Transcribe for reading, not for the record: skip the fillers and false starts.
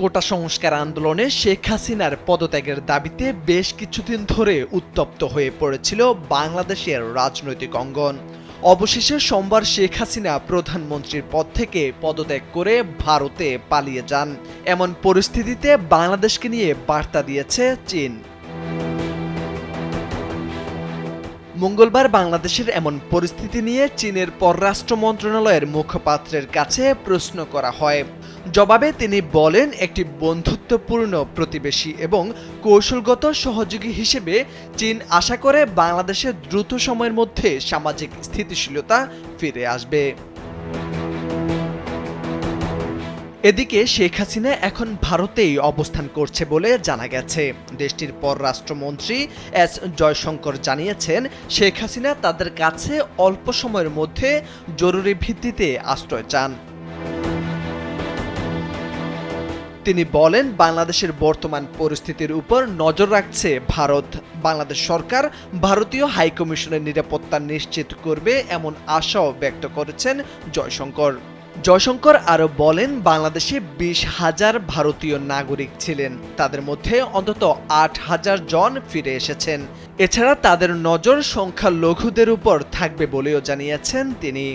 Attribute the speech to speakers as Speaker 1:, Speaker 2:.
Speaker 1: কোটা সংস্কার আন্দোলনে শেখ হাসিনার পদত্যাগের দাবিতে বেশ কিছুদিন ধরে উত্তপ্ত হয়ে পড়েছিল বাংলাদেশের রাজনৈতিক অঙ্গন। অবশেষে সোমবার শেখ হাসিনা প্রধানমন্ত্রীর পদ থেকে পদত্যাগ করে ভারতে পালিয়ে যান। এমন পরিস্থিতিতে বাংলাদেশকে নিয়ে বার্তা দিয়েছে চীন। মঙ্গলবার বাংলাদেশের এমন পরিস্থিতি নিয়ে চীনের পররাষ্ট্র মন্ত্রণালয়ের মুখপাত্রের কাছে প্রশ্ন করা হয়। জবাবে তিনি বলেন, একটি বন্ধুত্বপূর্ণ প্রতিবেশী এবং কৌশলগত সহযোগী হিসেবে চীন আশা করে বাংলাদেশে দ্রুত সময়ের মধ্যে সামাজিক স্থিতিশীলতা ফিরে আসবে। এদিকে শেখ হাসিনা এখন ভারতেই অবস্থান করছে বলে জানা গেছে। দেশটির পররাষ্ট্রমন্ত্রী এস জয়শঙ্কর জানিয়েছেন, শেখ হাসিনা তাদের কাছে অল্প সময়ের মধ্যে জরুরি ভিত্তিতে আশ্রয় চান। তিনি বলেন, বাংলাদেশের বর্তমান পরিস্থিতির উপর নজর রাখছে ভারত। বাংলাদেশ সরকার ভারতীয় হাইকমিশনের নিরাপত্তা নিশ্চিত করবে এমন আশাও ব্যক্ত করেছেন জয়শঙ্কর। জয়শঙ্কর আরও বলেন, বাংলাদেশে 20,000 ভারতীয় নাগরিক ছিলেন, তাদের মধ্যে অন্তত 8,000 জন ফিরে এসেছেন। এছাড়া তাদের নজর সংখ্যালঘুদের উপর থাকবে বলেও জানিয়েছেন তিনি।